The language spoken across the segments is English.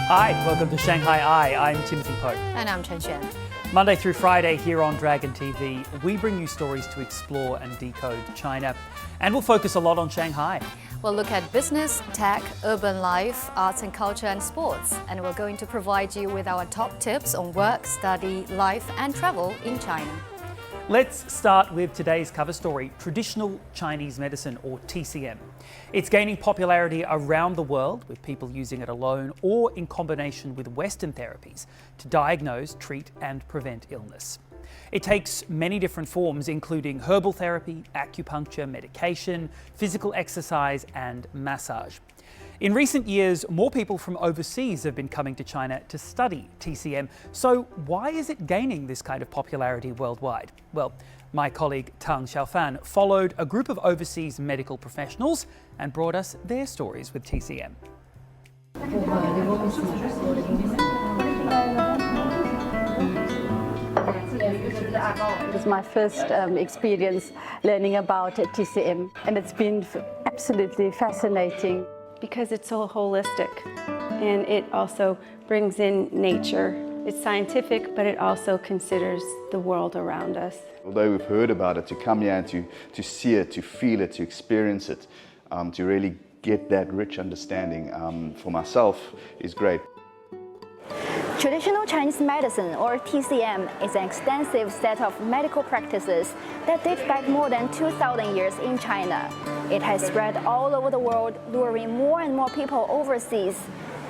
Hi, welcome to Shanghai Eye. I'm Timothy Pope. And I'm Chen Xuan. Monday through Friday here on Dragon TV, we bring you stories to explore and decode China. And we'll focus a lot on Shanghai. We'll look at business, tech, urban life, arts and culture and sports. And we're going to provide you with our top tips on work, study, life and travel in China. Let's start with today's cover story, traditional Chinese medicine, or TCM. It's gaining popularity around the world, with people using it alone or in combination with Western therapies to diagnose, treat and prevent illness. It takes many different forms, including herbal therapy, acupuncture, medication, physical exercise and massage. In recent years, more people from overseas have been coming to China to study TCM. So why is it gaining this kind of popularity worldwide? Well, my colleague Tang Xiaofan followed a group of overseas medical professionals and brought us their stories with TCM. It was my first experience learning about TCM, and it's been absolutely fascinating. Because it's so holistic, and it also brings in nature. It's scientific, but it also considers the world around us. Although we've heard about it, to come here and to see it, to feel it, to experience it, to really get that rich understanding for myself is great. Traditional Chinese medicine, or TCM, is an extensive set of medical practices that date back more than 2,000 years in China. It has spread all over the world, luring more and more people overseas.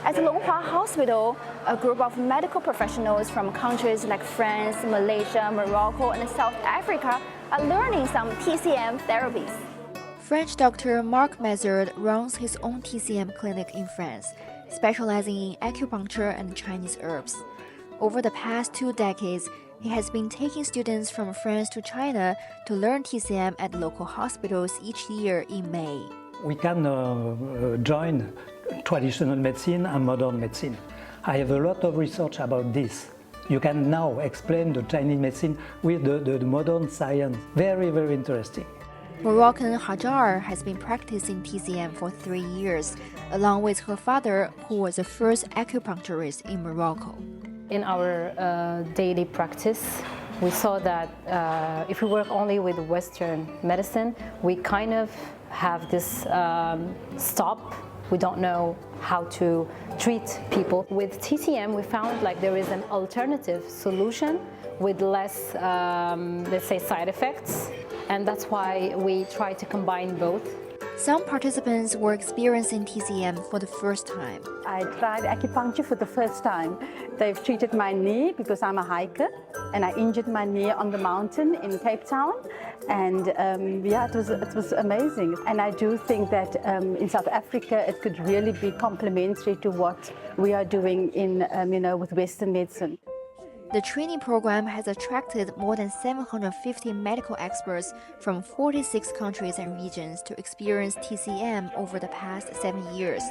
At Longhua Hospital, a group of medical professionals from countries like France, Malaysia, Morocco, and South Africa are learning some TCM therapies. French doctor Marc Mazard runs his own TCM clinic in France, specializing in acupuncture and Chinese herbs. Over the past 2 decades, he has been taking students from France to China to learn TCM at local hospitals each year in May. We can join traditional medicine and modern medicine. I have a lot of research about this. You can now explain the Chinese medicine with the modern science. Very, very interesting. Moroccan Hajar has been practicing TCM for 3 years, along with her father, who was the first acupuncturist in Morocco. In our daily practice, we saw that if we work only with Western medicine, we kind of have this stop. We don't know how to treat people. With TCM, we found like there is an alternative solution with less, let's say, side effects. And that's why we try to combine both. Some participants were experiencing TCM for the first time. I tried acupuncture for the first time. They've treated my knee because I'm a hiker, and I injured my knee on the mountain in Cape Town. And yeah, it was amazing. And I do think that in South Africa, it could really be complementary to what we are doing in, with Western medicine. The training program has attracted more than 750 medical experts from 46 countries and regions to experience TCM over the past 7 years.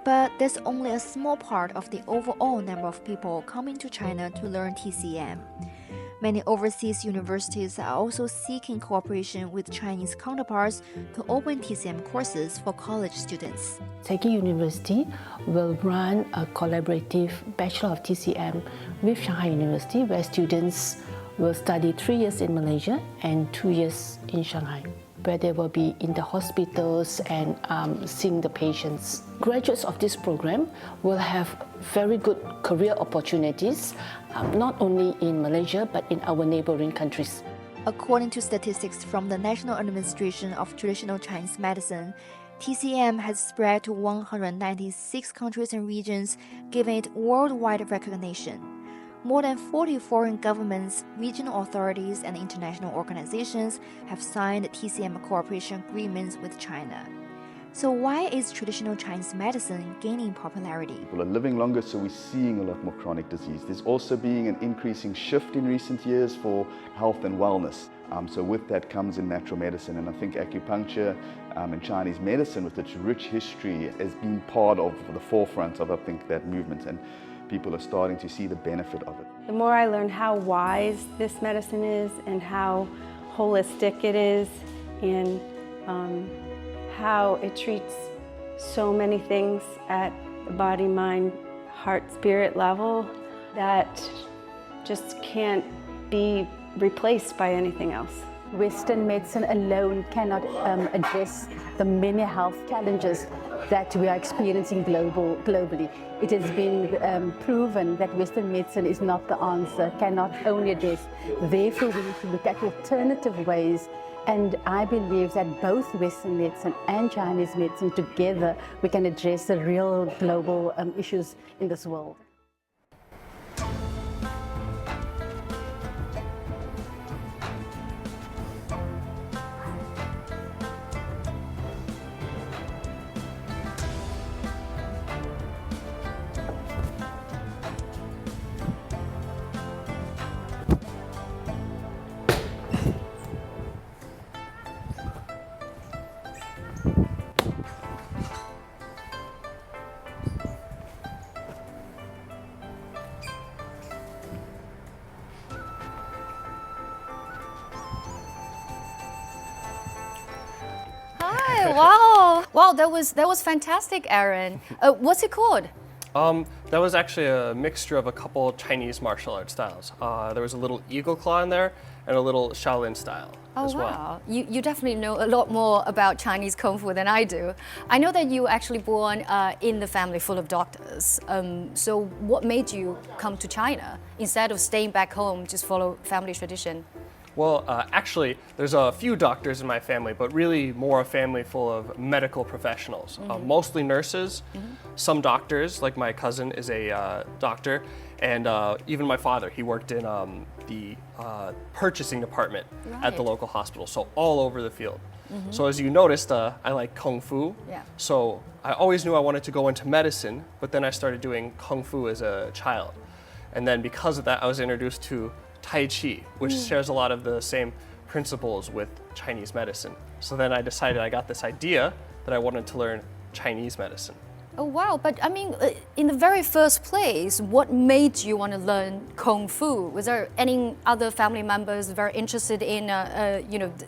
But there's only a small part of the overall number of people coming to China to learn TCM. Many overseas universities are also seeking cooperation with Chinese counterparts to open TCM courses for college students. Taiki University will run a collaborative Bachelor of TCM with Shanghai University, where students will study 3 years in Malaysia and 2 years in Shanghai, where they will be in the hospitals and seeing the patients. Graduates of this program will have very good career opportunities, not only in Malaysia, but in our neighboring countries. According to statistics from the National Administration of Traditional Chinese Medicine, TCM has spread to 196 countries and regions, giving it worldwide recognition. More than 40 foreign governments, regional authorities, and international organizations have signed TCM cooperation agreements with China. So why is traditional Chinese medicine gaining popularity? People are living longer, so we're seeing a lot more chronic disease. There's also been an increasing shift in recent years for health and wellness. So with that comes in natural medicine, and I think acupuncture and Chinese medicine, with its rich history, has been part of the forefront of, I think, that movement, and people are starting to see the benefit of it. The more I learn how wise this medicine is and how holistic it is, and how it treats so many things at the body, mind, heart-spirit level that just can't be replaced by anything else. Western medicine alone cannot address the many health challenges that we are experiencing globally. It has been proven that Western medicine is not the answer, cannot only address. Therefore, we need to look at alternative ways. And I believe that both Western medicine and Chinese medicine together, we can address the real global issues in this world. Wow, that was fantastic, Aaron. What's it called? That was actually a mixture of a couple Chinese martial arts styles. There was a little eagle claw in there and a little Shaolin style as well. Wow, you definitely know a lot more about Chinese Kung Fu than I do. I know that you were actually born in the family full of doctors. So what made you come to China instead of staying back home, just follow family tradition? Well, actually, there's a few doctors in my family, but really more a family full of medical professionals, mostly nurses, some doctors, like my cousin is a doctor, and even my father, he worked in the purchasing department at the local hospital, so all over the field. So as you noticed, I like Kung Fu, so I always knew I wanted to go into medicine, but then I started doing Kung Fu as a child. And then because of that, I was introduced to Tai Chi, which shares a lot of the same principles with Chinese medicine. So then I decided, I got this idea that I wanted to learn Chinese medicine. Oh wow, but I mean, in the very first place, what made you want to learn Kung Fu? Was there any other family members very interested in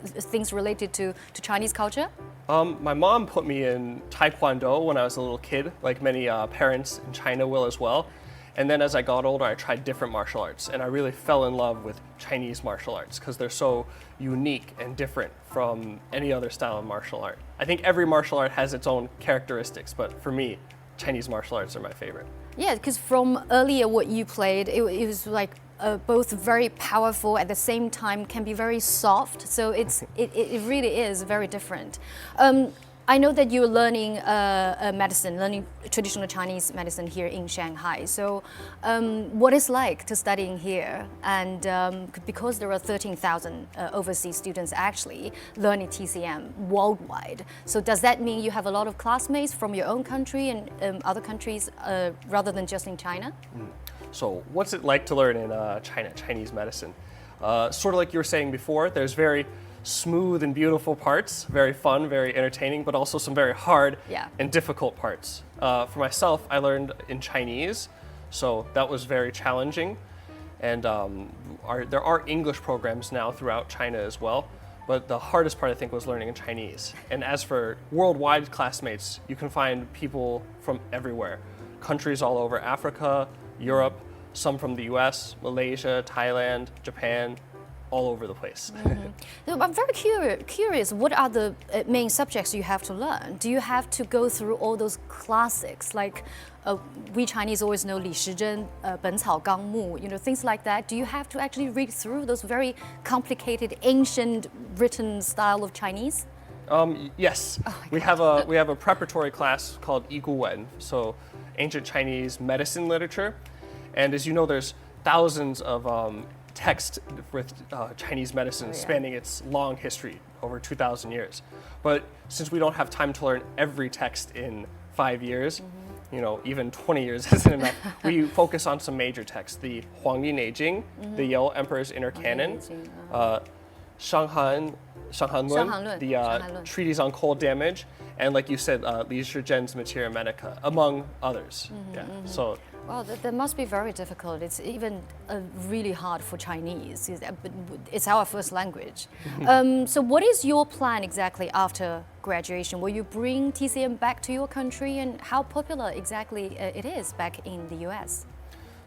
things related to Chinese culture? My mom put me in Taekwondo when I was a little kid, like many parents in China will as well. And then as I got older, I tried different martial arts, and I really fell in love with Chinese martial arts because they're so unique and different from any other style of martial art. I think every martial art has its own characteristics, but for me, Chinese martial arts are my favorite. Yeah, because from earlier what you played, it was like both very powerful at the same time can be very soft. So it really is very different. I know that you're learning learning traditional Chinese medicine here in Shanghai. So what is like to studying here? And because there are 13,000 overseas students actually learning TCM worldwide. So does that mean you have a lot of classmates from your own country and other countries rather than just in China? So what's it like to learn in Chinese medicine? Sort of like you were saying before, there's very smooth and beautiful parts, very fun, very entertaining, but also some very hard and difficult parts. For myself, I learned in Chinese, so that was very challenging. And there are English programs now throughout China as well, but the hardest part I think was learning in Chinese. And as for worldwide classmates, you can find people from everywhere, countries all over Africa, Europe, some from the US, Malaysia, Thailand, Japan, all over the place. I'm very curious, what are the main subjects you have to learn? Do you have to go through all those classics, like we Chinese always know Li Shizhen, 本草纲目, things like that? Do you have to actually read through those very complicated, ancient written style of Chinese? Yes, we have a preparatory class called Yi Gu Wen, so ancient Chinese medicine literature. And as you know, there's thousands of text with Chinese medicine spanning its long history, over 2,000 years. But since we don't have time to learn every text in 5 years, even 20 years isn't enough, we focus on some major texts, the Huangdi Neijing, the Yale Emperor's Inner Canon, Shanghan Lun, the treatise on cold damage, and like you said, Li Shizhen's Materia Medica, among others. So. Wow, that must be very difficult. It's even really hard for Chinese. It's our first language. So what is your plan exactly after graduation, will you bring TCM back to your country, and how popular exactly it is back in the US?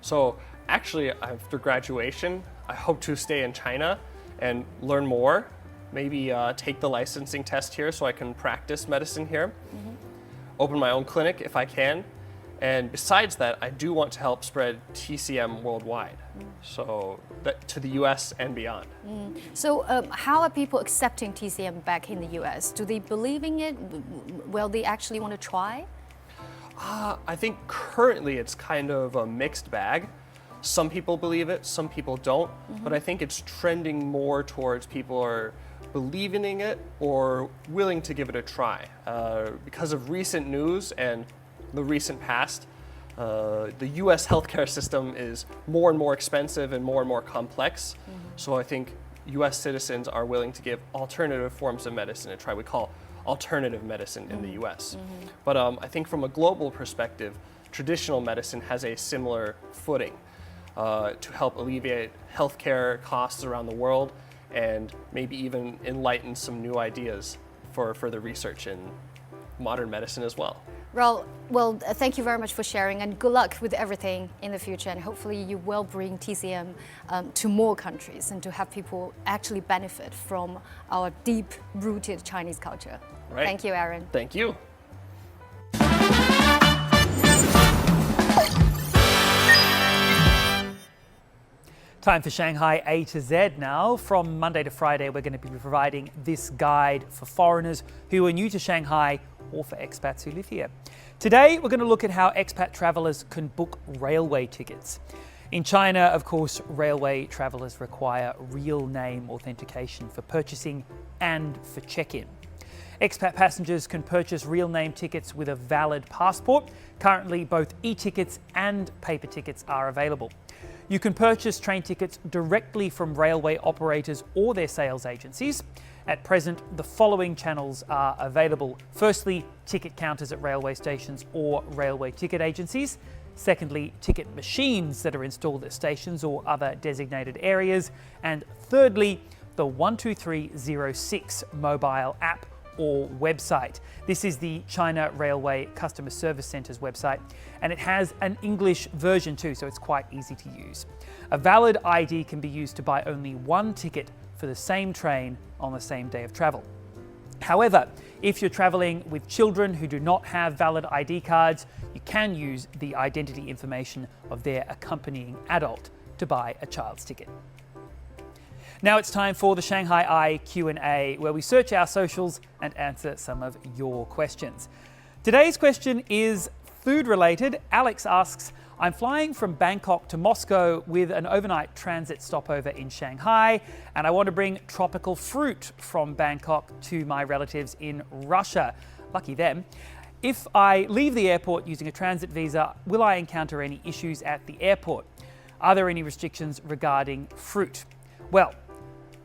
So actually, after graduation, I hope to stay in China and learn more, maybe take the licensing test here so I can practice medicine here, open my own clinic if I can. And besides that, I do want to help spread TCM worldwide, so that to the US and beyond. So how are people accepting TCM back in the US? Do they believe in it? Will they actually want to try? I think currently it's kind of a mixed bag. Some people believe it, some people don't, but I think it's trending more towards people are believing in it or willing to give it a try. Because of recent news and the recent past, the US healthcare system is more and more expensive and more complex. So I think US citizens are willing to give alternative forms of medicine a try. We call alternative medicine in the US. But I think from a global perspective, traditional medicine has a similar footing to help alleviate healthcare costs around the world and maybe even enlighten some new ideas for further research in modern medicine as well. Well, thank you very much for sharing, and good luck with everything in the future, and hopefully you will bring TCM to more countries and to have people actually benefit from our deep-rooted Chinese culture. Right. Thank you, Aaron. Thank you. Time for Shanghai A to Z now. From Monday to Friday, we're going to be providing this guide for foreigners who are new to Shanghai or for expats who live here. Today, we're going to look at how expat travellers can book railway tickets. In China, of course, railway travellers require real name authentication for purchasing and for check-in. Expat passengers can purchase real name tickets with a valid passport. Currently, both e-tickets and paper tickets are available. You can purchase train tickets directly from railway operators or their sales agencies. At present, the following channels are available. Firstly, ticket counters at railway stations or railway ticket agencies. Secondly, ticket machines that are installed at stations or other designated areas. And thirdly, the 12306 mobile app or website. This is the China Railway Customer Service Centre's website, and it has an English version too, so it's quite easy to use. A valid ID can be used to buy only one ticket for the same train on the same day of travel. However, if you're travelling with children who do not have valid ID cards, you can use the identity information of their accompanying adult to buy a child's ticket. Now it's time for the Shanghai Eye Q&A, where we search our socials and answer some of your questions. Today's question is food related. Alex asks, I'm flying from Bangkok to Moscow with an overnight transit stopover in Shanghai, and I want to bring tropical fruit from Bangkok to my relatives in Russia. Lucky them. If I leave the airport using a transit visa, will I encounter any issues at the airport? Are there any restrictions regarding fruit? Well,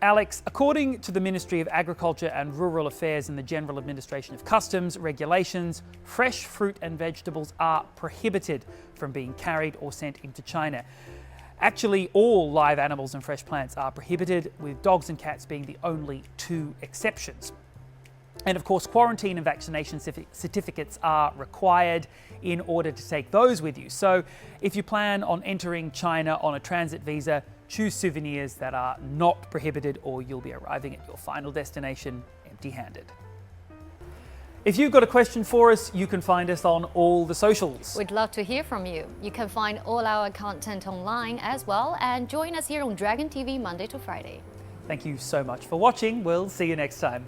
Alex, according to the Ministry of Agriculture and Rural Affairs and the General Administration of Customs regulations, fresh fruit and vegetables are prohibited from being carried or sent into China. Actually, all live animals and fresh plants are prohibited, with dogs and cats being the only two exceptions. And of course, quarantine and vaccination certificates are required in order to take those with you. So if you plan on entering China on a transit visa, choose souvenirs that are not prohibited, or you'll be arriving at your final destination empty-handed. If you've got a question for us, you can find us on all the socials. We'd love to hear from you. You can find all our content online as well, and join us here on Dragon TV Monday to Friday. Thank you so much for watching. We'll see you next time.